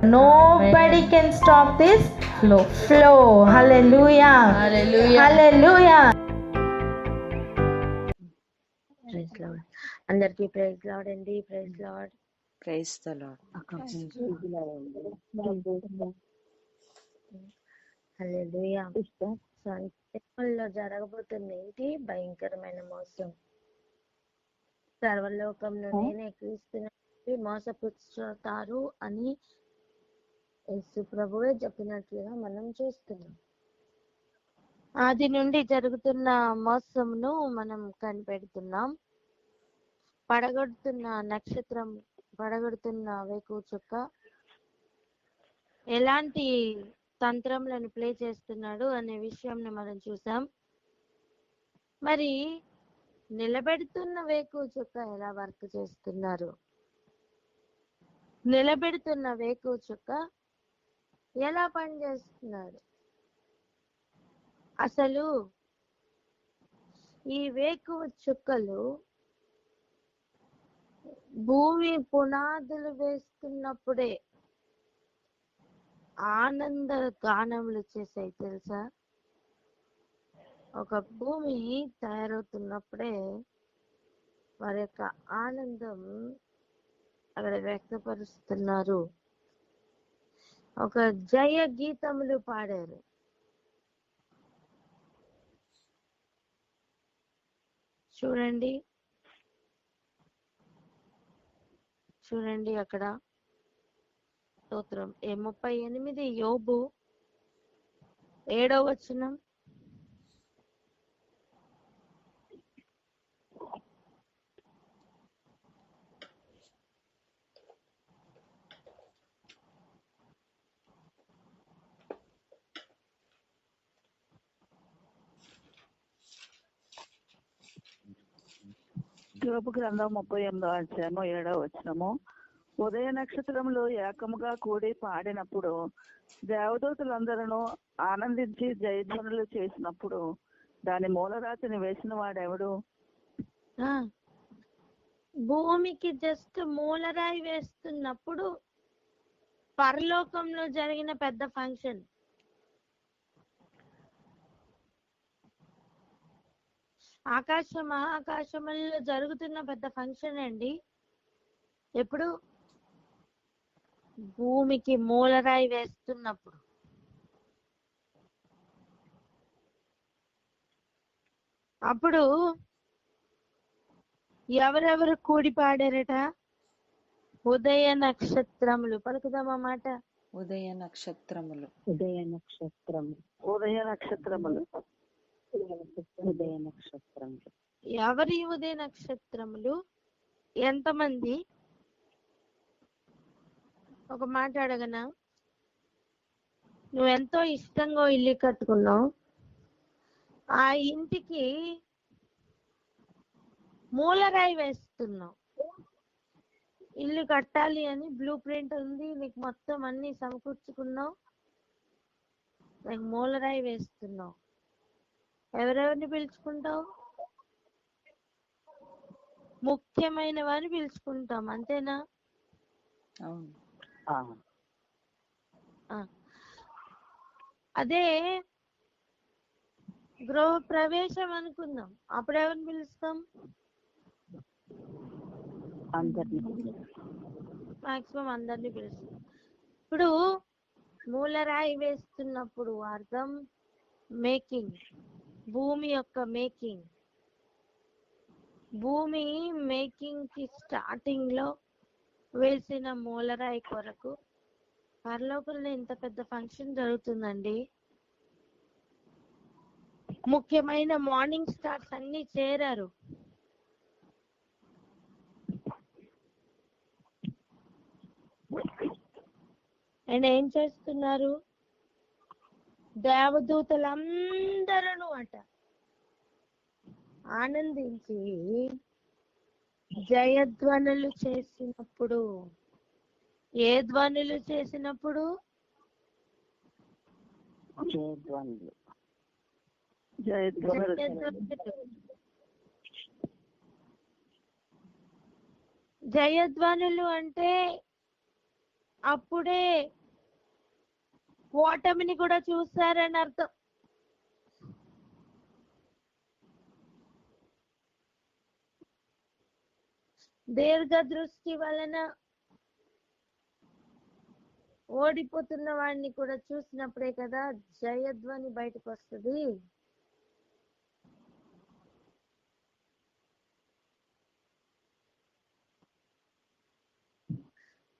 Nobody can stop this flow. Hallelujah. Hallelujah. Praise Lord. అందరికీ praise Lord అండి. Praise Lord. Praise the Lord. Hallelujah. సంఖ్యలో జరగబోతున్న ఏంటి భయంకరమైన మోసం. సర్వలోకంలో నేనే క్రీస్తుని మోసపుచ్చుతారు అని యేసు ప్రభువే చెప్పినట్లుగా మనం చూస్తున్నాం. ఆది నుండి జరుగుతున్న మోసమును మనం కనిపెడుతున్నాం. పడగొడుతున్న నక్షత్రం, పడగొడుతున్న వేకువ చుక్క ఎలాంటి తంత్రములను ప్లే చేస్తున్నాడు అనే విషయంని మనం చూసాం. మరి నిలబెడుతున్న వేకువ చుక్క ఎలా వర్క్ చేస్తున్నారు, నిలబెడుతున్న వేకువ చుక్క ఎలా పనిచేస్తున్నారు. అసలు ఈ వేకువ చుక్కలు భూమి పునాదులు వేస్తున్నప్పుడే ఆనంద గానములు చేసాయి తెలుసా. ఒక భూమి తయారవుతున్నప్పుడే వారి యొక్క ఆనందం అక్కడ వ్యక్తపరుస్తున్నారు. ఒక జయ గీతములు పాడారు. చూడండి చూడండి అక్కడ స్తోత్రం 38 యోబు 7వ వచనం. యోబు గ్రంథం 38వ అధ్యాయము 7వ వచనము. ఉదయ నక్షత్రములు ఏకముగా కూడి పాడినప్పుడు, దేవదూతలందరూ ఆనందించి జయధ్వనులు చేసినప్పుడు దాని మూలరాతిని వేసిన వాడెవడు? భూమికి జస్ట్ మూలరాయి వేస్తున్నప్పుడు పరలోకంలో జరిగిన పెద్ద ఫంక్షన్. ఆకాశంలో జరుగుతున్న పెద్ద ఫంక్షన్ అండి. ఎప్పుడు? భూమికి మూలరాయి వేస్తున్నప్పుడు. అప్పుడు ఎవరెవరు కూడి పాడారట? ఉదయ నక్షత్రములు. పలుకుదామా మాట? ఉదయ నక్షత్రములు. ఉదయ నక్షత్రములు. ఉదయ నక్షత్రములు. ఉదయ నక్షత్రములు. ఎవరి ఉదయ నక్షత్రములు? ఎంతమంది? ఒక మాట అడగనా? నువ్వెంతో ఇష్టంగా ఇల్లు కట్టుకున్నావు. ఆ ఇంటికి మూలరాయి వేస్తున్నావు. ఇల్లు కట్టాలి అని బ్లూ ప్రింట్ ఉంది, నీకు మొత్తం అన్ని సమకూర్చుకున్నావు, నీకు మూలరాయి వేస్తున్నావు. ఎవరెవరిని పిలుచుకుంటావు? ముఖ్యమైన వారిని పిలుచుకుంటాం, అంతేనా? అవును. అదే గృహ ప్రవేశం అనుకుందాం, అప్పుడు ఎవరిని పిలుస్తాం? మాక్సిమం అందరినీ పిలుస్తాం. ఇప్పుడు మూలరాయి వేస్తున్నప్పుడు అర్థం మేకింగ్, భూమి యొక్క మేకింగ్. భూమి మేకింగ్ కి స్టార్టింగ్ లో వేసిన మూలరాయి కొరకు పరలోకంలో ఇంత పెద్ద ఫంక్షన్ జరుగుతుందండి. ముఖ్యమైన మార్నింగ్ స్టార్స్ అన్ని చేరారు. అండ్ ఏం చేస్తున్నారు? దేవదూతలందరూ అట ఆనందించి జయధ్వనులు చేసినప్పుడు. ఏ ధ్వనులు చేసినప్పుడు? జయధ్వనులు అంటే అప్పుడే ఓటమిని కూడా చూశారని అర్థం. దీర్ఘ దృష్టి వలన ఓడిపోతున్న వాడిని కూడా చూసినప్పుడే కదా జయధ్వని బయటకు వస్తుంది.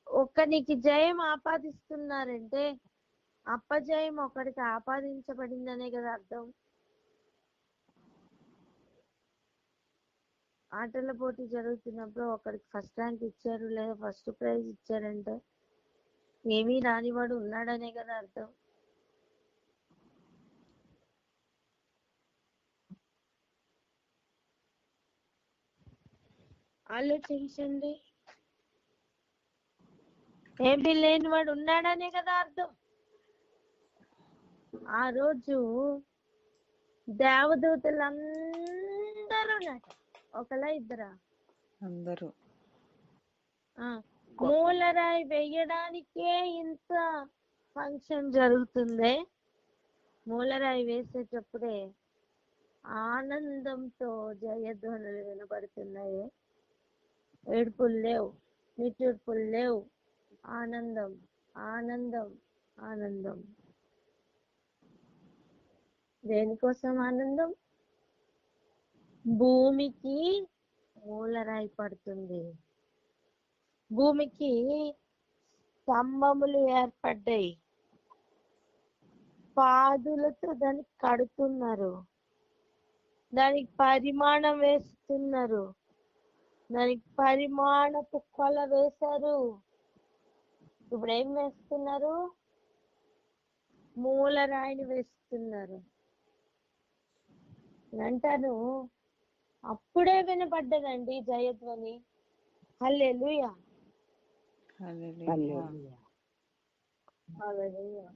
ఒకనికి జయం ఆపాదిస్తున్నారంటే అపజయం ఒకడికి ఆపాదించబడిందనే కదా అర్థం. ఆటల పోటీ జరుగుతున్నప్పుడు ఒకరికి ఫస్ట్ ర్యాంక్ ఇచ్చారు లేదా ఫస్ట్ ప్రైజ్ ఇచ్చారంటే ఏమీ రానివాడు ఉన్నాడనే కదా అర్థం. ఆలోచించండి, ఏమీ లేనివాడు ఉన్నాడనే కదా అర్థం. ఆ రోజు దేవదూతలందరూ ఒకలా ఇద్దరా అందరూ మూలరాయి వేయడానికే ఇంత ఫంక్షన్ జరుగుతుంది. మూలరాయి వేసేటప్పుడే ఆనందంతో జయధ్వనులు వినబడుతున్నాయి. ఏడుపులు లేవు, నిట్టూర్పులు లేవు. ఆనందం, ఆనందం, ఆనందం. దేనికోసం ఆనందం? భూమికి మూలరాయి పడుతుంది, భూమికి స్తంభములు ఏర్పడ్డాయి, పాదులతో దానికి కడుతున్నారు, దానికి పరిమాణం వేస్తున్నారు, దానికి పరిమాణపు కొల వేశారు. ఇప్పుడు ఏం వేస్తున్నారు? మూలరాయిని వేస్తున్నారు అంటాను. అప్పుడే వినపడ్డదండి జయధ్వని. హల్లెలూయా, హల్లెలూయా. హల్లెలూయా.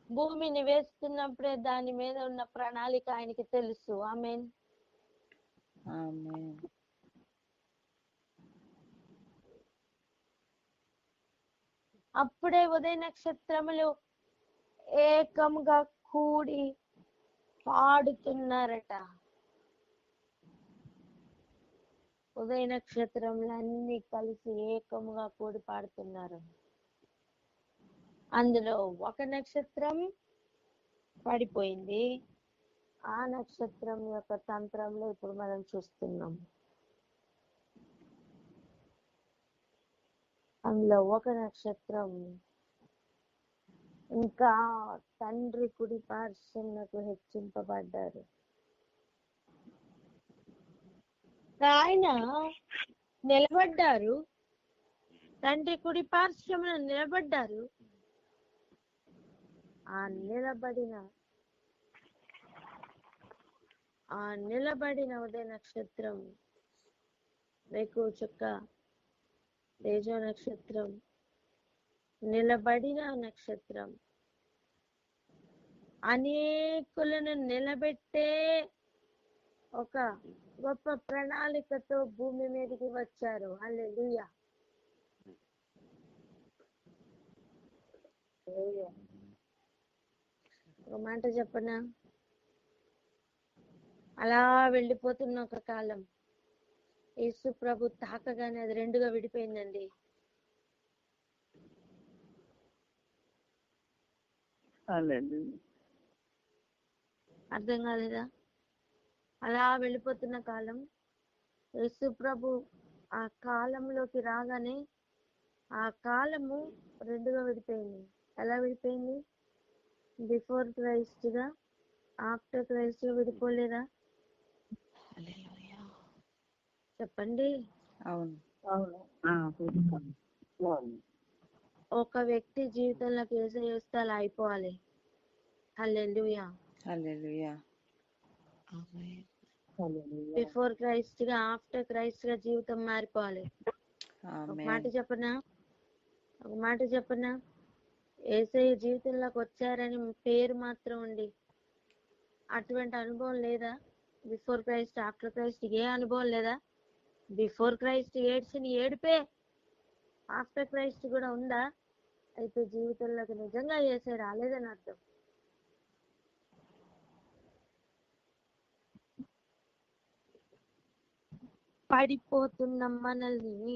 భూమిని వేస్తున్నప్పుడే దాని మీద ఉన్న ప్రణాళిక ఆయనకి తెలుసు. ఆమేన్. ఆమేన్. అప్పుడే ఉదయ నక్షత్రములు ఏకముగా కూడి పాడుతున్నారట. ఉదయ నక్షత్రములన్నీ కలిసి ఏకముగా కూడి పాడుతున్నారు. అందులో ఒక నక్షత్రం పడిపోయింది. ఆ నక్షత్రం యొక్క తంత్రంలో ఇప్పుడు మనం చూస్తున్నాం. అందులో ఒక నక్షత్రం ఇంకా తండ్రి కుడి పార్శ్వమునకు హెచ్చింపబడ్డారు. ఆయన నిలబడ్డారు, తండ్రి కుడి పార్శ్వమున నిలబడ్డారు. ఆ నిలబడిన ఉదయ నక్షత్రం, వేకువ చుక్క, తేజో నక్షత్రం, నిలబడిన నక్షత్రం అనేకులను నిలబెట్టే ఒక గొప్ప ప్రణాళికతో భూమి మీదకి వచ్చారు. హల్లెలూయా. ఒక మాట చెప్పనా? అలా వెళ్ళిపోతున్న ఒక కాలం యేసు ప్రభు తాకగానే అది రెండుగా విడిపోయిందండి. అర్థం కాలేదా? అలా వెళ్ళిపోతున్న కాలం యేసు ప్రభు ఆ కాలంలోకి రాగానే ఆ కాలము రెండుగా విడిపోయింది. ఎలా విడిపోయింది? బిఫోర్ క్రైస్ట్ గా, ఆఫ్టర్ క్రైస్ట్ గా విడిపోలేదా? చెప్పండి. అవును. ఒక వ్యక్తి జీవితంలోకి యేసయ్య వస్తే అలా అయిపోవాలి. హల్లెలూయా. హల్లెలూయా. బిఫోర్ క్రైస్ట్ గా, ఆఫ్టర్ క్రైస్ట్ గా జీవితం మారిపోవాలి. ఒక మాట చెప్పనా? యేసయ్య జీవితంలోకి వచ్చారని పేరు మాత్రం ఉండి అటువంటి అనుభవం లేదా? బిఫోర్ క్రైస్ట్, ఆఫ్టర్ క్రైస్ట్ ఏ అనుభవం లేదా? బిఫోర్ క్రైస్ట్ ఏడ్చిన ఏడుపే ఆఫ్టర్ క్రైస్ట్ కూడా ఉందా? అయితే జీవితంలోకి నిజంగా చేసే రాలేదని అర్థం. పడిపోతున్న మనల్ని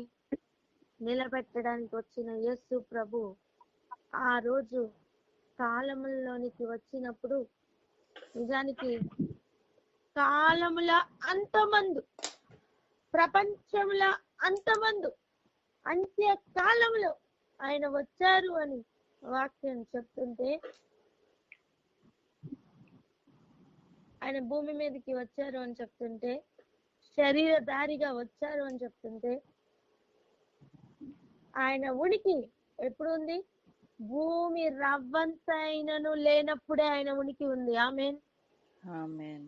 నిలబెట్టడానికి వచ్చిన యేసు ప్రభు ఆ రోజు కాలములోనికి వచ్చినప్పుడు నిజానికి కాలముల అంతమందు, ప్రపంచముల అంతమందు, అంత్య కాలంలో ఆయన వచ్చారు అని వాక్యం చెప్తుంటే, ఆయన భూమి మీదకి వచ్చారు అని చెప్తుంటే, శరీరధారిగా వచ్చారు అని చెప్తుంటే, ఆయన ఉనికి ఎప్పుడు ఉంది? భూమి రవ్వంతైనను లేనప్పుడే ఆయన ఉనికి ఉంది. ఆమేన్. ఆమేన్.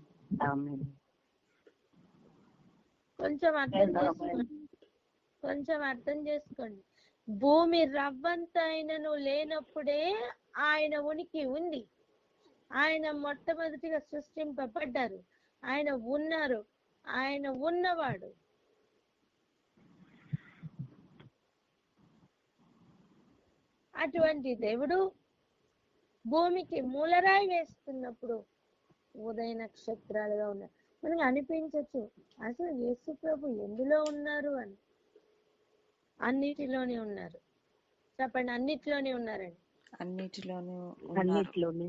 ఆమేన్. కొంచెం అర్థం చేసుకోండి. భూమి రవ్వంతైనను లేనప్పుడే ఆయన ఉనికి ఉంది. ఆయన మొట్టమొదటిగా సృష్టింపబడ్డారు. ఆయన ఉన్నారు. ఆయన ఉన్నవాడు. అటువంటి దేవుడు భూమికి మూలరాయి వేస్తున్నప్పుడు ఉదయ నక్షత్రాలుగా ఉన్నారు. మనకు అనిపించచ్చు అసలు యేసు ప్రభు ఎందులో ఉన్నారు అని. అన్నిటిలోనే ఉన్నారు. చెప్పండి, అన్నిటిలోనే ఉన్నారండి. అన్నిటిలోనూ అన్నిట్లోనే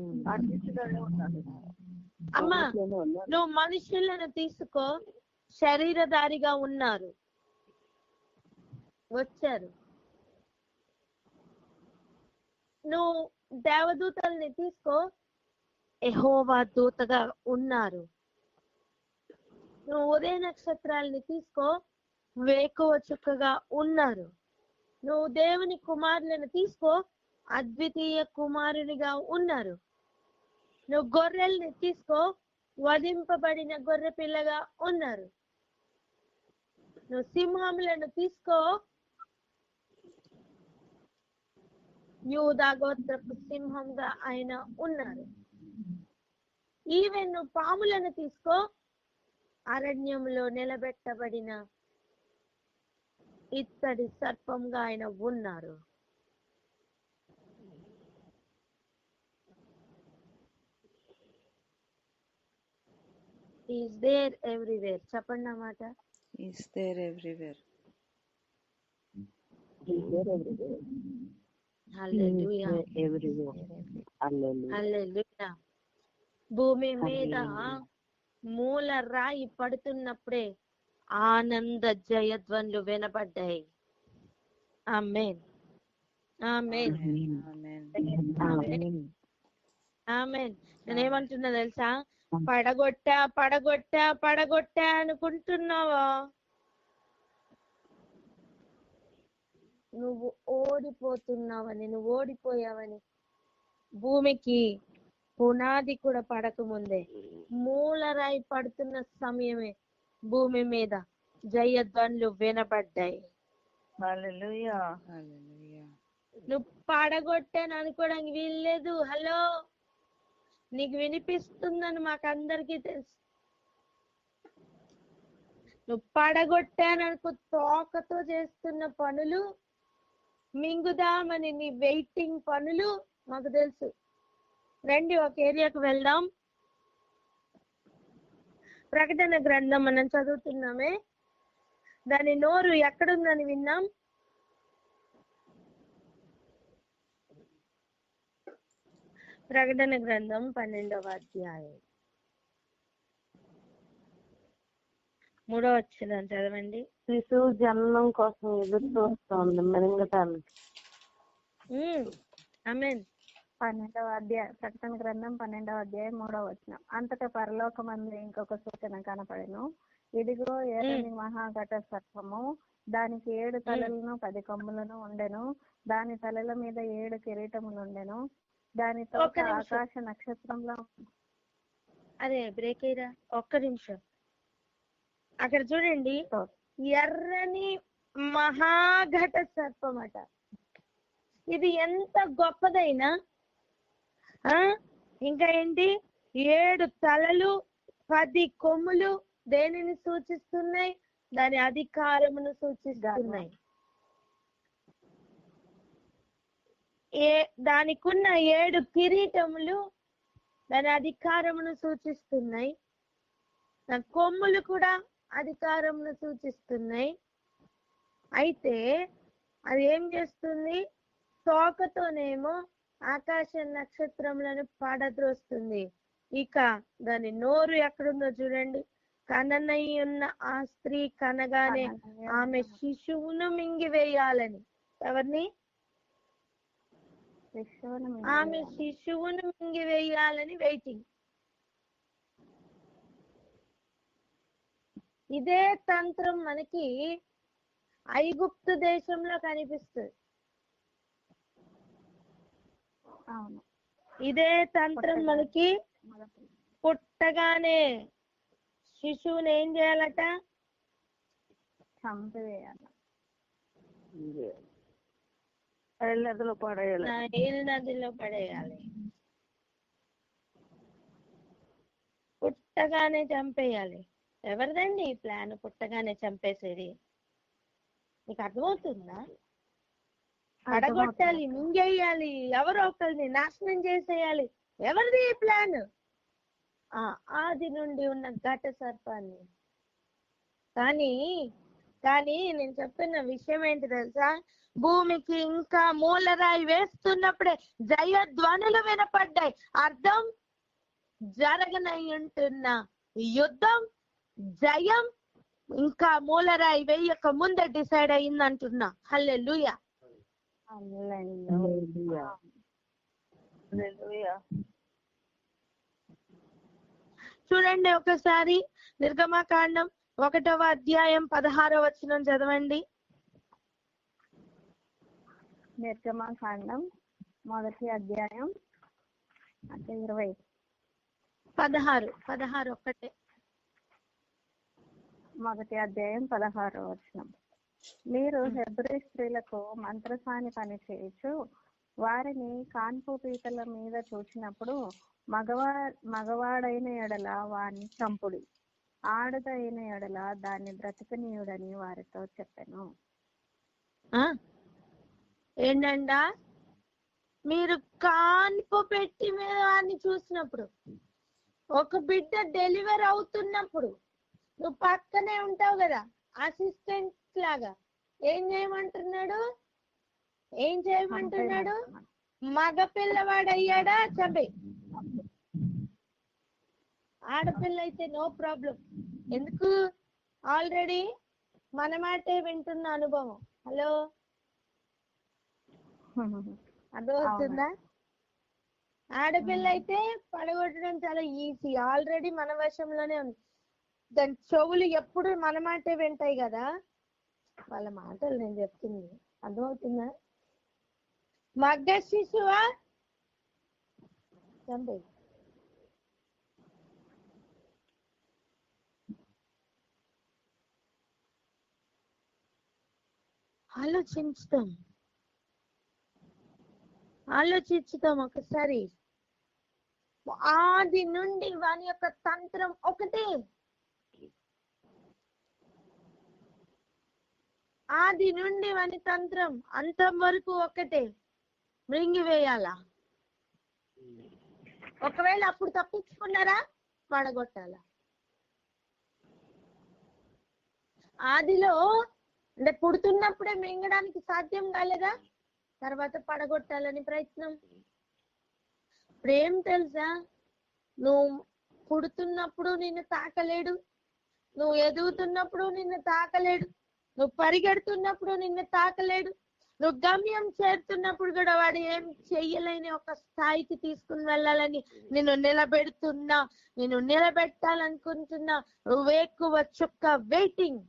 ఉన్నారు. అమ్మా, నువ్వు మనుషులను తీసుకో, శరీరధారిగా ఉన్నారు, వచ్చారు. నువ్వు దేవదూతల్ని తీసుకో, యెహోవా దూతగా ఉన్నారు. నువ్వు ఉదయ నక్షత్రాలని తీసుకో, వేకువ చుక్కగా ఉన్నారు. నువ్వు దేవుని కుమారులను తీసుకో, అద్వితీయ కుమారునిగా ఉన్నారు. నువ్వు గొర్రెల్ని తీసుకో, వధింపబడిన గొర్రె పిల్లగా ఉన్నారు. నువ్వు సింహములను తీసుకో, యూదా గోత్రపు సింహంగా ఆయన ఉన్నారు. ఈవెన్ నువ్వు పాములను తీసుకో, అరణ్యంలో నిలబెట్టబడిన ఇత్తడి సర్పంగా ఆయన ఉన్నారు. Is there everywhere. చెప్పండి అన్నమాట. Is there everywhere. Hallelujah. Hallelujah. భూమి మీద మూల రాయి పడుతున్నప్పుడే ఆనంద జయధ్వనులు వినబడ్డాయి. ఆమేన్. ఆమేన్. ఆమేన్. ఆమేన్. నేనేమంటున్నా తెలుసా? పడగొట్టా అనుకుంటున్నావా? నువ్వు ఓడిపోతున్నావని, నువ్వు ఓడిపోయావని. భూమికి పునాది కూడా పడకముందే, మూలరాయి పడుతున్న సమయమే భూమి మీద జయధ్వనులు వినబడ్డాయి. హల్లెలూయా. హల్లెలూయా. నువ్వు పడగొట్టాను అనుకోవడానికి వీల్లేదు. హలో, నీకు వినిపిస్తుందని మాకందరికీ తెలుసు. నువ్వు పడగొట్టాననుకో, తోకతో చేస్తున్న పనులు, మింగుదామని నీ వెయిటింగ్ పనులు మాకు తెలుసు. రండి ఒక ఏరియాకు వెళ్దాం. ప్రకటన గ్రంథం మనం చదువుతున్నామే, దాని నోరు ఎక్కడుందని విన్నాం. ప్రకటన గ్రంథం 12వ అధ్యాయం 3వ వచనం చదవండి. శిశువు జననం కోసం ఎదురు చూస్తోంది మింగటానికి. ఆమేన్. 12వ అధ్యాయం, ప్రకటన గ్రంథం 12వ అధ్యాయం 3వ వచనం. అంతటా పరలోకమందు ఇంకొక సూచన కనపడెను. ఇదిగో ఎర్రని మహాఘట సర్పము, దానికి 7 తలలను 10 కొమ్ములను ఉండెను. దాని తలల మీద 7 కిరీటములు ఉండెను. దాని తోక ఆకాశ నక్షత్రంలో. అరే బ్రేక్ అయ్యరా, ఒక్క నిమిషం. అక్కడ చూడండి, ఎర్రని మహాఘట సర్పం అట. ఇది ఎంత గొప్పదైనా, ఇంకా ఏంటి, 7 తలలు 10 కొమ్ములు దేనిని సూచిస్తున్నాయి? దాని అధికారమును సూచిస్తున్నాయి. దానికున్న 7 కిరీటములు దాని అధికారమును సూచిస్తున్నాయి. దాని కొమ్ములు కూడా అధికారమును సూచిస్తున్నాయి. అయితే అది ఏం చేస్తుంది? తోకతోనేమో ఆకాశ నక్షత్రములను పాడద్రోస్తుంది. ఇక దాని నోరు ఎక్కడుందో చూడండి. కననై ఉన్న ఆ స్త్రీ కనగానే ఆమె శిశువును మింగివేయాలని. ఎవరిని? ఆమె శిశువును మింగివేయాలని వెయిటింగ్. ఇదే తంత్రం మనకి ఐగుప్తు దేశంలో కనిపిస్తుంది. అవును. ఇదే తంత్రం మనకి పుట్టగానే శిశువుని ఏం చేయాలట? చంపివేయాలి, నదిలో పడేయాలి. నైల్ నదిలో పడేయాలి. పుట్టగానే చంపేయాలి. ఎవరిదండి ఈ ప్లాన్? పుట్టగానే చంపేసేది. నీకు అర్థమవుతుందా? పడగొట్టాలి, మింగేయాలి, ఎవరో ఒకరిని నాశనం చేసేయాలి. ఎవరిది ఈ ప్లాన్? ఆది నుండి ఉన్న ఘట సర్పాన్ని. కానీ నేను చెప్తున్న విషయం ఏంటి తెలుసా? భూమికి ఇంకా మూలరాయి వేస్తున్నప్పుడే జయధ్వనులు వినపడ్డాయి. అర్థం, జరగనయ్యుంటున్న యుద్ధం, జయం ఇంకా మూలరాయి వేయక ముందే డిసైడ్ అయ్యిందంటున్నా. హల్లెలూయా. చూడండి ఒకసారి నిర్గమకాండం 1వ అధ్యాయం 16వ వచనం చదవండి. నిర్గమకాండం 1వ అధ్యాయం అంటే 20 16 ఒక్కటే. 1వ అధ్యాయం 16వ వచనం. మీరు హెబ్రీ స్త్రీలకు మంత్రసాని పని చేయొచ్చు. వారిని కాన్పు పీటల మీద చూచినప్పుడు మగవాడైన ఎడల వారిని చంపుడి, ఆడదైన ఎడల దాన్ని బ్రతకనీయుడని వారితో చెప్పాను. ఏంటంట? మీరు కాన్పు పెట్టి మీద వారిని చూసినప్పుడు, ఒక బిడ్డ డెలివరీ అవుతున్నప్పుడు నువ్వు పక్కనే ఉంటావు కదా అసిస్టెంట్ లాగా. ఏం చేయమంటున్నాడు? మగ పిల్లవాడు అయ్యాడా చంపే. ఆడపిల్ల అయితే నో ప్రాబ్లం. ఎందుకు? ఆల్రెడీ మన మాటే వింటున్న అనుభవం. హలో, అర్థమవుతుందా? ఆడపిల్ల అయితే పడగొట్టడం చాలా ఈజీ. ఆల్రెడీ మన వశంలోనే ఉంది. దాని చెవులు ఎప్పుడు మన మాటే వింటాయి కదా. వాళ్ళ మాటలు నేను చెప్తుంది అర్థమవుతుందా? మగ్గ శిశువా చంపే. ఆలోచించుతాం ఒకసారి. ఆది నుండి వాని యొక్క తంత్రం ఒకటే. ఆది నుండి వాని తంత్రం అంతం వరకు ఒకటే, మృంగివేయాలా. ఒకవేళ అప్పుడు తప్పించుకున్నారా, పడగొట్టాలా. ఆదిలో అంటే పుడుతున్నప్పుడే మింగడానికి సాధ్యం కాలేదా? తర్వాత పడగొట్టాలని ప్రయత్నం. ప్రేమ తెలుసా? నువ్వు పుడుతున్నప్పుడు నిన్ను తాకలేడు, నువ్వు ఎదుగుతున్నప్పుడు నిన్ను తాకలేడు, నువ్వు పరిగెడుతున్నప్పుడు నిన్ను తాకలేడు, నువ్వు గమ్యం చేరుతున్నప్పుడు కూడా వాడు ఏం చెయ్యలేని ఒక స్థాయికి తీసుకుని వెళ్ళాలని నిన్ను నిలబెట్టాలనుకుంటున్నా. వేకువ చుక్క వెయిటింగ్.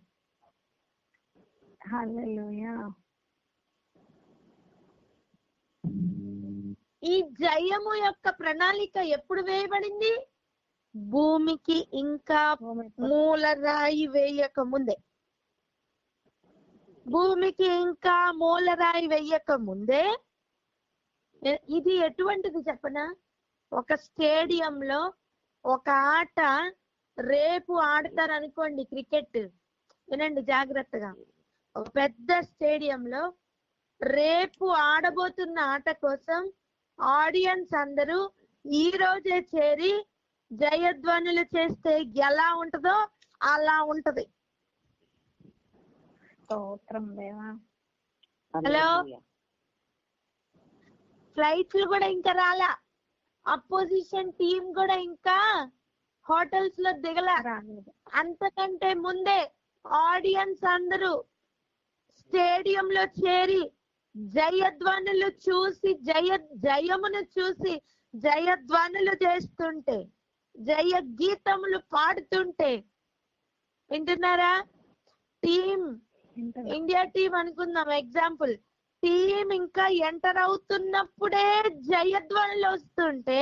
హల్లెలూయా. ఈ జయము యొక్క ప్రణాళిక ఎప్పుడు వేయబడింది? భూమికి ఇంకా మూలరాయి వేయక ముందే. భూమికి ఇంకా మూలరాయి వేయక ముందే. ఇది ఎటువంటిది చెప్పనా? ఒక స్టేడియంలో ఒక ఆట రేపు ఆడతారు అనుకోండి, క్రికెట్. వినండి జాగ్రత్తగా. ఒక పెద్ద స్టేడియంలో రేపు ఆడబోతున్న ఆట కోసం ఆడియన్స్ అందరూ ఈ రోజే చేరి జయధ్వనులు చేస్తే ఎలా ఉంటదో అలా ఉంటది. స్తోత్రం దేవా. హలో, ఫ్లైట్లు కూడా ఇంకా రాలా, అపోజిషన్ టీం కూడా ఇంకా హోటల్స్ లో దిగలా. రాలేదు. అంతకంటే ముందే ఆడియన్స్ అందరూ స్టేడియంలో చేరి జయధ్వనులు చూసి జయమును చూసి జయధ్వనులు చేస్తుంటే, జయ గీతములు పాడుతుంటే, వింటున్నారా? టీం ఇండియా టీం అనుకుందాం ఎగ్జాంపుల్, టీం ఇంకా ఎంటర్ అవుతున్నప్పుడే జయధ్వనులు వస్తుంటే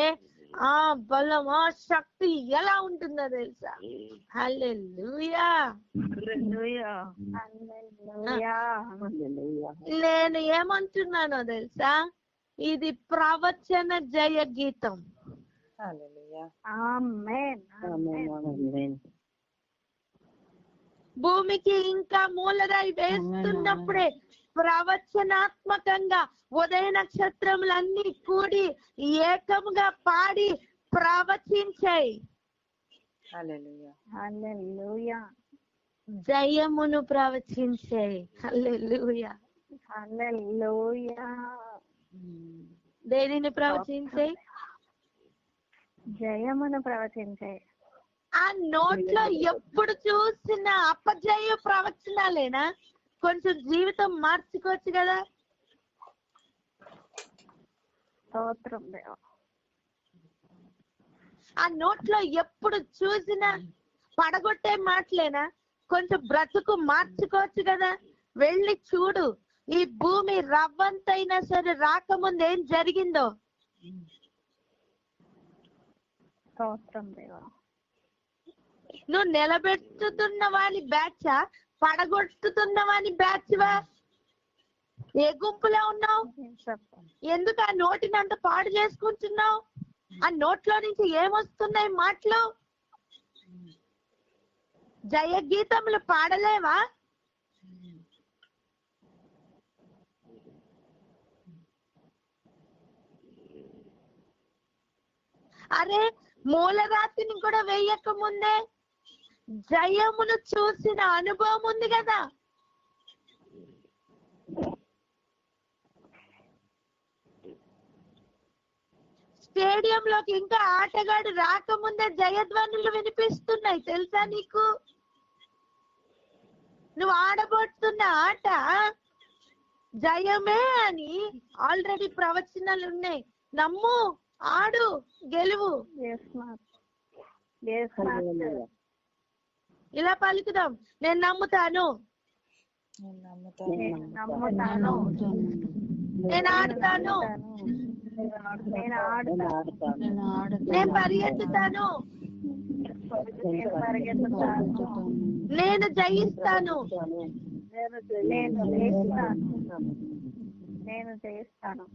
ఆ బలం, ఆ శక్తి ఎలా ఉంటుందో తెలుసా? హల్లెలూయా. నేను ఏమంటున్నానో తెలుసా? ఇది ప్రవచన జయ గీతం. హల్లెలూయా. ఆమేన్. ఆమేన్. భూమికి ఇంకా మూలరాయి వేస్తున్నప్పుడే ప్రవచనాత్మకంగా ఉదయ నక్షత్రములన్నీ కూడి ఏకముగా పాడి ప్రవచించాయి. హల్లెలూయా. హల్లెలూయా. జయమును ప్రవచించాయి. హల్లెలూయా. హల్లెలూయా. దేనిని ప్రవచించాయి? జయమును ప్రవచించాయి. ఆ నోట్లో ఎప్పుడు చూసిన అపజయ ప్రవచనాలేనా? కొంచెం జీవితం మార్చుకోవచ్చు కదా. స్తోత్రం దేవా. ఆ నోట్లో ఎప్పుడు చూసినా పడగొట్టే మాటలేనా? కొంచెం బ్రతుకు మార్చుకోవచ్చు కదా. వెళ్ళి చూడు, ఈ భూమి రవ్వంతైనా సరే రాకముందు ఏం జరిగిందో. స్తోత్రం దేవా. నువ్వు నిలబెట్టుతున్న వాని బ్యాచా, పడగొట్టుతున్న వాని బ్యాచ్వా? ఏ గుంపులో ఉన్నావు? ఎందుకు ఆ నోటిని అంత పాడు చేసుకుంటున్నావు? ఆ నోట్లో నుంచి ఏమొస్తున్నాయి మాటలు? జయ గీతములు పాడలేవా? అరే, మూలరాతిని కూడా వేయక ముందే జయమును చూసిన అనుభవం ఉంది కదా. స్టేడియంలోకి ఇంకా ఆటగాడు రాకముందే జయధ్వనులు వినిపిస్తున్నాయి తెలుసా నీకు? నువ్వు ఆడబోతున్న ఆట జయమే అని ఆల్రెడీ ప్రవచనాలు ఉన్నాయి. నమ్ము, ఆడు, గెలువు. ఇలా పలుకుదాం. నేను నమ్ముతాను, నేను ఆడుతాను, నేను పరిగెత్తుతాను, నేను జయిస్తాను. నేను జయిస్తాను.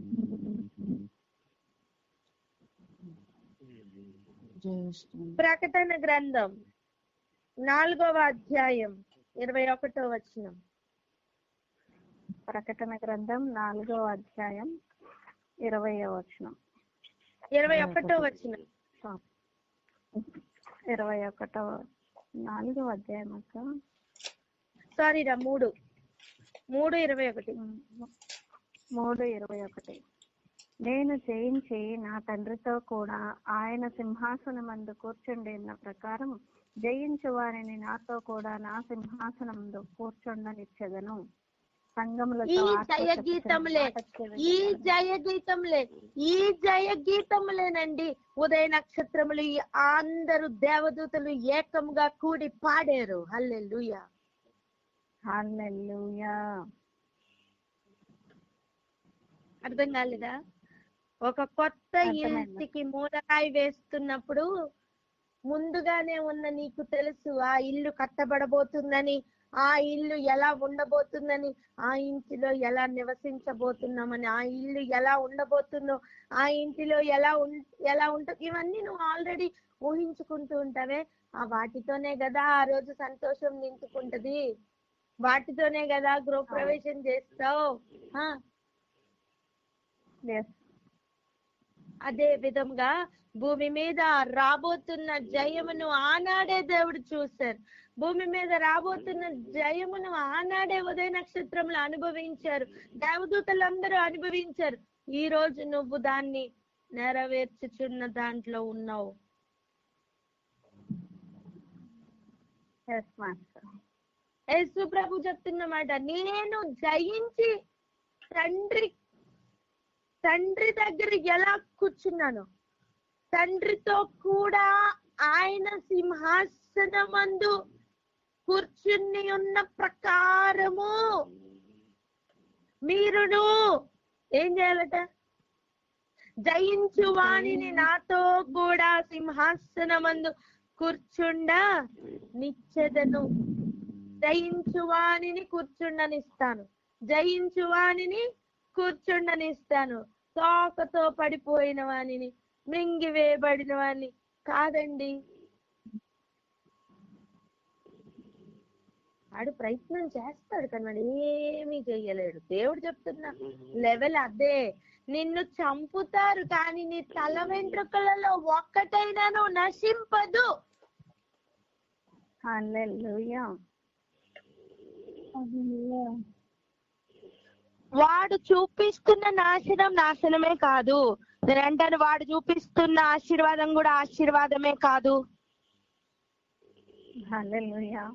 ప్రకటన గ్రంథం 4వ అధ్యాయం 21వ వచనం. ప్రకటన గ్రంథం 4వ అధ్యాయం 20వ వచనం. 21వ వచనం. 21వ 4వ అధ్యాయం అక్క. సారీ రా, 3:21. 3:21. నేను జయించి నా తండ్రితో కూడా ఆయన సింహాసనమందు కూర్చుండిన ప్రకారం జయించు వారిని నాతో కూడా నా సింహాసనమందు కూర్చుండనిచ్చెదను. ఈ జయ గీతములేనండి ఉదయ నక్షత్రములు అందరూ దేవదూతలు ఏకంగా కూడి పాడారు. హల్లెలూయా. హల్లెలూయా. అర్థం కాలేదా? ఒక కొత్త ఇంటికి మూలరాయి వేస్తున్నప్పుడు ముందుగానే ఉన్న నీకు తెలుసు ఆ ఇల్లు కట్టబడబోతుందని, ఆ ఇల్లు ఎలా ఉండబోతుందని, ఆ ఇంటిలో ఎలా నివసించబోతున్నామని, ఆ ఇల్లు ఎలా ఉండబోతుందో, ఆ ఇంటిలో ఎలా ఉంటుంది, ఇవన్నీ నువ్వు ఆల్రెడీ ఊహించుకుంటూ ఉంటావే. ఆ వాటితోనే కదా ఆ రోజు సంతోషం నింపుకుంటది, వాటితోనే కదా గృహప్రవేశం చేస్తావు. అదే విధంగా భూమి మీద రాబోతున్న జయమును ఆనాడే దేవుడు చూశారు. భూమి మీద రాబోతున్న జయమును ఆనాడే ఉదయ నక్షత్రంలో అనుభవించారు, దేవదూతలందరూ అనుభవించారు. ఈ రోజు నువ్వు దాన్ని నెరవేర్చుచున్న దాంట్లో ఉన్నావు. యేసు ప్రభు చెప్తున్నమాట, నేను జయించి తండ్రి దగ్గర ఎలా కూర్చున్నాను, తండ్రితో కూడా ఆయన సింహాసనమందు కూర్చుని ఉన్న ప్రకారము మీరును ఏం చేయాలట? జయించు వాణిని నాతో కూడా సింహాసనమందు కూర్చుండా నిచ్చెదను. జయించు వాణిని కూర్చుండనిస్తాను, జయించు వాణిని కూర్చుండనిస్తాను. తోకతో పడిపోయిన వాణిని, మింగివేయబడిన వాణ్ణి కాదండి. వాడు ప్రయత్నం చేస్తాడు కానీ వాడు ఏమీ చెయ్యలేడు. దేవుడు చెప్తున్న లెవెల్ అదే. నిన్ను చంపుతారు కానీ నీ తల వెంట్రుకలలో ఒక్కటైనాను నశింపదు. హల్లెలూయా. వాడు చూపిస్తున్న నాశనమే కాదు. నేను అంటాను, వాడు చూపిస్తున్న ఆశీర్వాదం కూడా ఆశీర్వాదమే కాదు. హల్లెలూయా.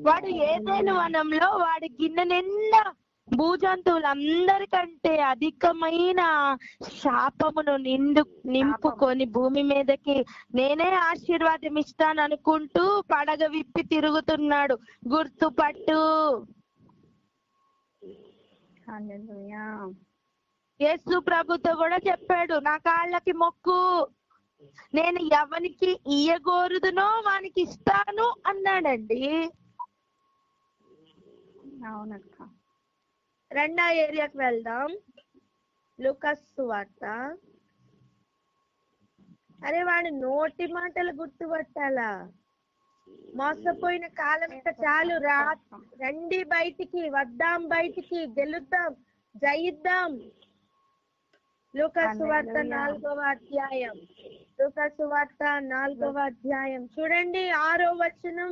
వాడు ఏదైనా వనంలో వాడి గిన్నె నిండా భూజంతువులందరికంటే అధికమైన శాపమును నింపుకొని భూమి మీదకి నేనే ఆశీర్వాదం ఇస్తాను అనుకుంటూ పడగ విప్పి తిరుగుతున్నాడు. గుర్తుపట్టు. యేసు ప్రభుతో కూడా చెప్పాడు, నా కాళ్ళకి మొక్కు, నేను ఎవనికి ఇయ్యగోరుదునో వానికి ఇస్తాను అన్నాడండి. అవునక్క. రెండో ఏరియాకి వెళ్దాం. లూకాసు సువార్త. అరే వాడి నోటి మాటలు గుర్తుపట్టాలా? మోసపోయిన కాలం ఇంకా చాలు. రండి బయటికి, వద్దాం బయటికి, గెలుద్దాం, జయిద్దాం. లూకాసు వార్త 4వ అధ్యాయం. లూకాసు వార్త 4వ అధ్యాయం చూడండి, 6వ వచనం.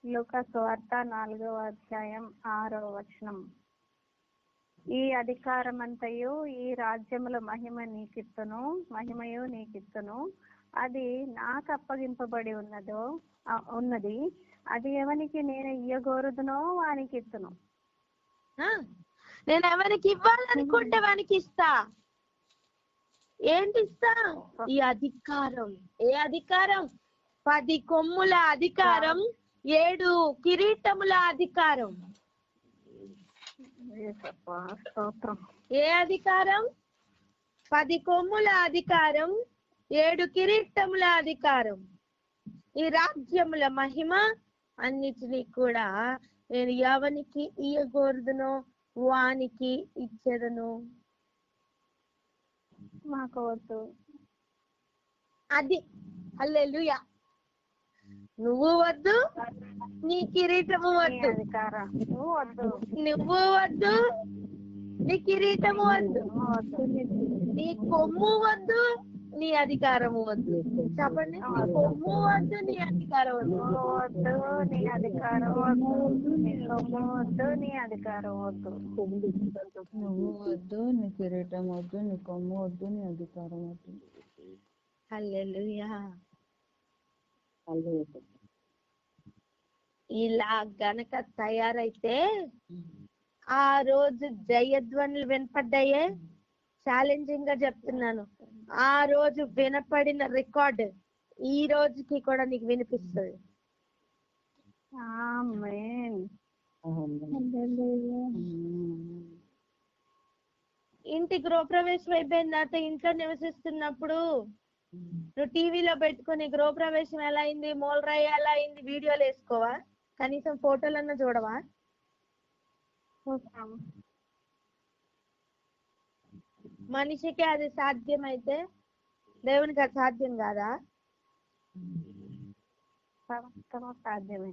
లూకాసు వార్త 4వ అధ్యాయం 6వ వచనం. ఈ అధికారమంతయు ఈ రాజ్యముల మహిమయు నీకిత్తును, అది నాకు అప్పగింపబడి ఉన్నది. అది ఎవనికి నేను ఇయ్యగోరుదునో వానికి ఇత్తును. నేను ఎవరికి ఇవ్వాలనుకుంటే వానికి ఇస్తా. ఏంటి ఇస్తా? ఈ అధికారం. ఏ అధికారం? 10 కొమ్ముల అధికారం, 7 కిరీటముల అధికారం. ఏ అధికారం? 10 కొమ్ముల అధికారం, 7 కిరీటముల అధికారం. ఈ రాజ్యముల మహిమ అన్నిటినీ కూడా నేను ఎవనికి ఇయ్యగోరుదునో వానికి ఇచ్చేదను. మాకు వద్దు. అది హల్లెలూయా. నువ్వు వద్దు, నీ కిరీటము వద్దు, నువ్వు వద్దు, నీ కిరీటము వద్దు, నీ కొమ్ము వద్దు, నీ అధికారము వద్దు. చెప్పండి, నీ కొమ్ము వద్దు, నీ అధికారం వద్దు. నీ అధికారం వద్దు, నీ కొమ్ము వద్దు, నీ అధికారం వద్దు. నువ్వు వద్దు, నీ కిరీటం వద్దు, నీ కొమ్ము వద్దు, నీ అధికారం వద్దు. హల్లెలూయా. ఇలా గనక తయారైతే ఆ రోజు జయధ్వనులు వినపడ్డాయే. ఛాలెంజింగ్ గా చెప్తున్నాను, ఆ రోజు వినపడిన రికార్డ్ ఈ రోజుకి కూడా నీకు వినిపిస్తుంది. ఆమేన్. ఇంటి గృహప్రవేశం అయిపోయిన తర్వాత ఇంట్లో నివసిస్తున్నప్పుడు నువ్వు టీవీలో పెట్టుకుని గృహప్రవేశం ఎలా అయింది, మూలరాయి ఎలా అయింది వీడియోలు వేసుకోవా? కనీసం ఫోటోలన్నా చూడవా? చూస్తాము. మనిషికి అది సాధ్యమైతే దేవునికి అది సాధ్యం కాదా? సమస్తము సాధ్యమే.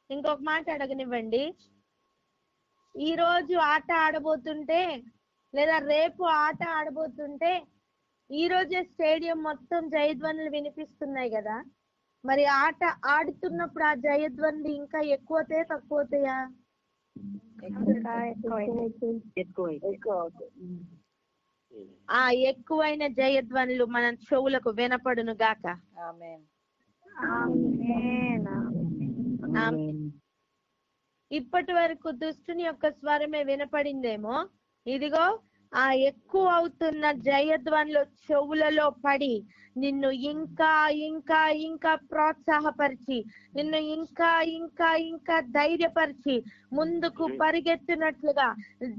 ఇంకొక మాట అడగనివ్వండి. ఈ రోజు ఆట ఆడబోతుంటే లేదా రేపు ఆట ఆడబోతుంటే ఈ రోజే స్టేడియం మొత్తం జయధ్వనులు వినిపిస్తున్నాయి కదా, మరి ఆట ఆడుతున్నప్పుడు ఆ జయధ్వనులు ఇంకా ఎక్కువతే తక్కువతాయా? ఆ ఎక్కువైన జయధ్వనులు మన చెవులకు వినపడును గాక. ఇప్పటి వరకు దుష్టుని యొక్క స్వరమే వినపడిందేమో, ఇదిగో ఆ ఎక్కువ అవుతున్న జయధ్వనులు చెవులలో పడి నిన్ను ఇంకా ఇంకా ఇంకా ప్రోత్సాహపరిచి, నిన్ను ఇంకా ఇంకా ఇంకా ధైర్యపరిచి ముందుకు పరిగెత్తినట్లుగా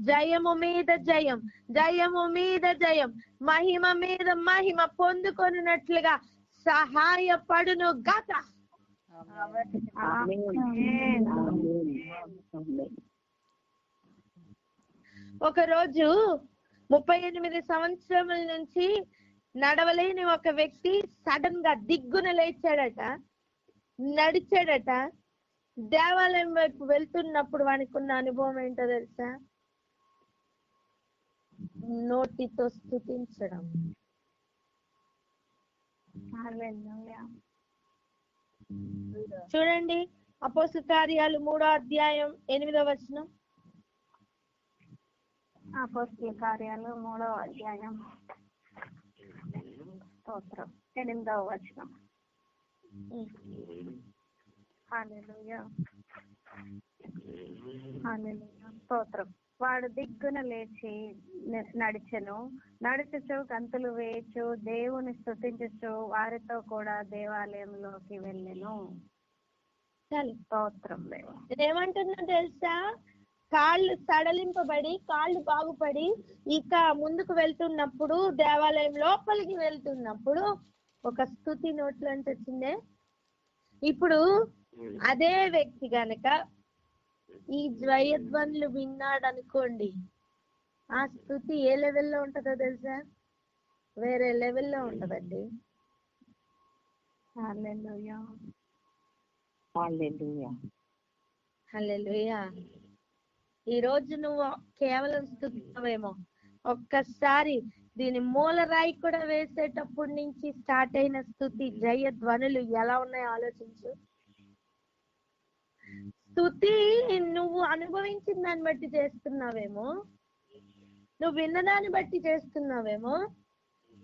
జయము మీద జయం, జయము మీద జయం, మహిమ మీద మహిమ పొందుకొనున్నట్లుగా సహాయపడును గాక. ఒక రోజు 38 సంవత్సరముల నుంచి నడవలేని ఒక వ్యక్తి సడన్ గా దిగ్గున లేచాడట, నడిచాడట. దేవాలయం వైపు వెళ్తున్నప్పుడు వానికున్న అనుభవం ఏంటో తెలుసా? నోటితో స్తుతించడం. చూడండి అపోస్తల కార్యాలు 3వ అధ్యాయం 8వ వచనం. అపోస్తల కార్యాలు 3వ అధ్యాయం స్తోత్రం 8వ వచనం. హల్లెలూయా హల్లెలూయా స్తోత్రం. వాడు దిగ్గున లేచి నడిచెను, నడుచుచు గంతులు వేయచు దేవుని స్తుతించుచు వారితో కూడా దేవాలయంలోకి వెళ్ళెను. స్తోత్రం. ఏమంటున్నా తెలుసా? కాళ్ళు సడలింపబడి కాళ్ళు బాగుపడి ఇక ముందుకు వెళ్తున్నప్పుడు, దేవాలయం లోపలికి వెళ్తున్నప్పుడు ఒక స్తుతి నోట్లోంచి వచ్చిందే. ఇప్పుడు అదే వ్యక్తి గనక ఈ జయధ్వనులు విన్నాడు అనుకోండి, ఆ స్తుతి ఏ లెవెల్లో ఉంటుందో తెలుసా? వేరే లెవెల్లో ఉంటదండి. హల్లెలూయా హల్లెలూయా హల్లెలూయా. ఈ రోజు నువ్వు కేవలం స్తుతిస్తావేమో, ఒక్కసారి దీని మూలరాయి కూడా వేసేటప్పటి నుంచి స్టార్ట్ అయిన స్తుతి జయధ్వనులు ఎలా ఉన్నాయో ఆలోచించు. స్తుతి నువ్వు అనుభవించిన దాన్ని బట్టి చేస్తున్నావేమో, నువ్వు విన్నదాన్ని బట్టి చేస్తున్నావేమో,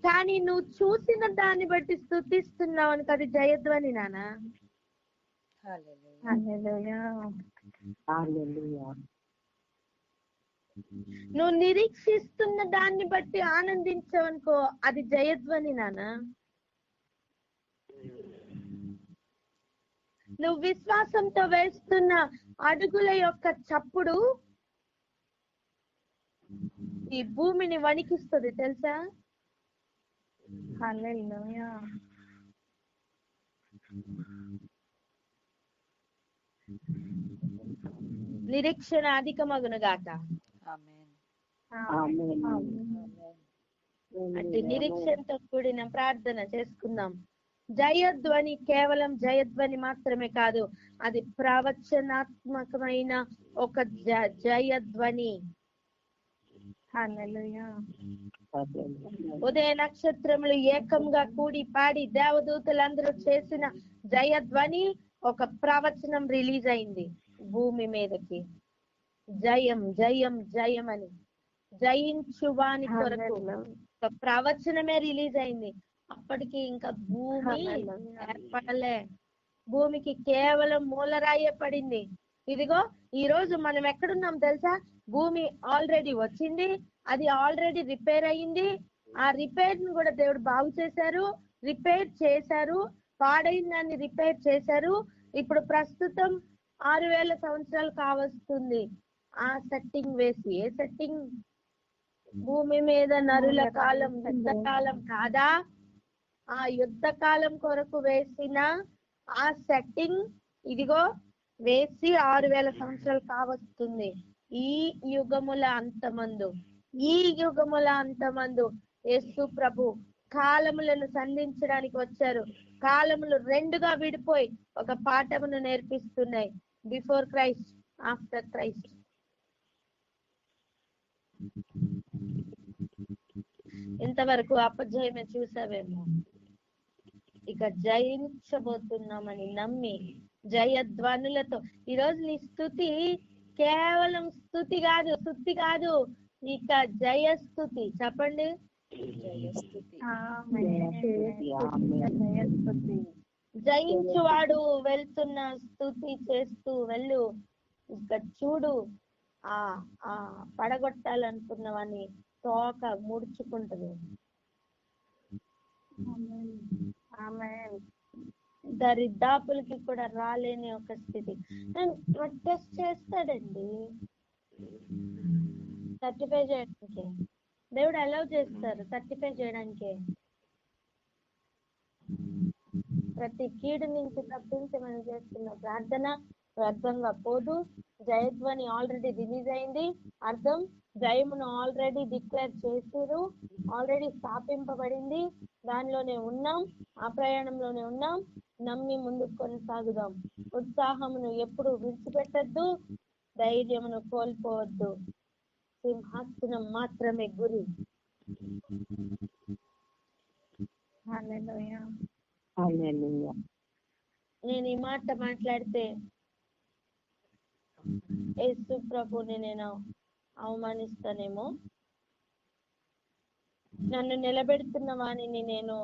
కానీ నువ్వు చూసిన దాన్ని బట్టి స్తుతిస్తున్నావు అనుకో, అది జయధ్వని నానా. హల్లెలూయా హల్లెలూయా నువ్వు నిరీక్షిస్తున్న దాన్ని బట్టి ఆనందించావనుకో, అది జయధ్వని నానా. నువ్వు విశ్వాసంతో వేస్తున్న అడుగుల యొక్క చప్పుడు ఈ భూమిని వణికిస్తుంది తెలుసా? హల్లెలూయా నిరీక్షణ అధికమగును గాక. అంటే నిరీక్షణతో కూడిన ప్రార్థన చేసుకుందాం. జయధ్వని కేవలం జయధ్వని మాత్రమే కాదు, అది ప్రవచనాత్మకమైన ఒక జయధ్వని. హల్లెలూయా ఉదయ నక్షత్రములు ఏకంగా కూడి పాడి దేవదూతలందరూ చేసిన జయధ్వని ఒక ప్రవచనం రిలీజ్ అయింది భూమి మీదకి. జయం జయం జయం అని జయించువాని కొరకు ఒక ప్రవచనమే రిలీజ్ అయింది. అప్పటికి ఇంకా భూమి ఏర్పడలే, భూమికి కేవలం మూలరాయే పడింది. ఇదిగో ఈ రోజు మనం ఎక్కడున్నాం తెలుసా? భూమి ఆల్రెడీ వచ్చింది, అది ఆల్రెడీ రిపేర్ అయ్యింది. ఆ రిపేర్ ని కూడా దేవుడు బాగు చేశారు, రిపేర్ చేశారు, పాడైన దాన్ని రిపేర్ చేశారు. ఇప్పుడు ప్రస్తుతం 6000 సంవత్సరాలు కావస్తుంది ఆ సెట్టింగ్ వేసి. ఏ సెట్టింగ్? భూమి మీద నరుల కాలం, యుద్ధ కాలం కాదా? ఆ యుద్ధ కాలం కొరకు వేసిన ఆ సెట్టింగ్ ఇదిగో వేసి 6000 సంవత్సరాలు కావస్తుంది. ఈ యుగముల అంతమందు యేసు ప్రభు కాలములను సంధించడానికి వచ్చారు. కాలములు రెండుగా విడిపోయి ఒక పాఠమును నేర్పిస్తున్నాయి. Before Christ, after Christ. ఇంతవరకు అపజయమే చూసావేమో, ఇక జయించబోతున్నామని నమ్మి జయధ్వనులతో ఈరోజు నీ స్థుతి కేవలం స్థుతి కాదు, ఇక జయస్థుతి. చెప్పండి, జయించువాడు వెళ్తున్న స్థుతి చేస్తూ వెళ్ళు. ఇక చూడు, ఆ పడగొట్టాలనుకున్నవని తోక ముడుచుకుంటది. దరిదాపులకి కూడా రాలేని ఒక స్థితి. టెస్ట్ చేస్తాడండి 35 చేయడానికి. దేవుడు అలౌ చేస్తారు 35 చేయడానికి. ప్రతి కీడు నుంచి తప్పించి మనం చేస్తున్న ప్రార్థన వ్యర్థంగా పోదు. జయధ్వని ఆల్రెడీ రిలీజ్ అయింది. అర్థం, జయమును ఆల్రెడీ డిక్లేర్ చేసారు, ఆల్రెడీ స్థాపింపబడింది. దానిలోనే ఉన్నాం, ఆ ప్రయాణంలోనే ఉన్నాం. నమ్మి ముందుకు కొనసాగుదాం. ఉత్సాహమును ఎప్పుడు విడిచిపెట్టద్దు, ధైర్యమును కోల్పోవద్దు. సింహాసనం మాత్రమే గురి. నేను ఈ మాట మాట్లాడితే యేసు ప్రభుని నేను అవమానిస్తానేమో, నన్ను నిలబెడుతున్న వాణిని నేను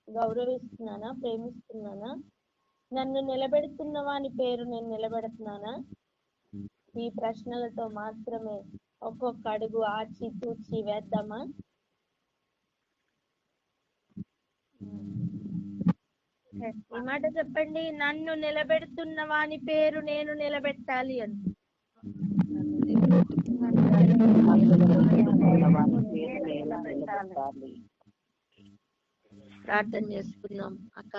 గౌరవిస్తున్నానా, ప్రేమిస్తున్నానా? నన్ను నిలబెడుతున్న వాని పేరు నేను నిలబెడుతున్నానా? ఈ ప్రశ్నలతో మాత్రమే ఒక్కొక్క అడుగు ఆచి తూచి వేద్దామా? ఈ మాట చెప్పండి, నన్ను నిలబెడుతున్న వాని పేరు నేను నిలబెట్టాలి అని. ప్రార్థన చేసుకుందాం అక్క.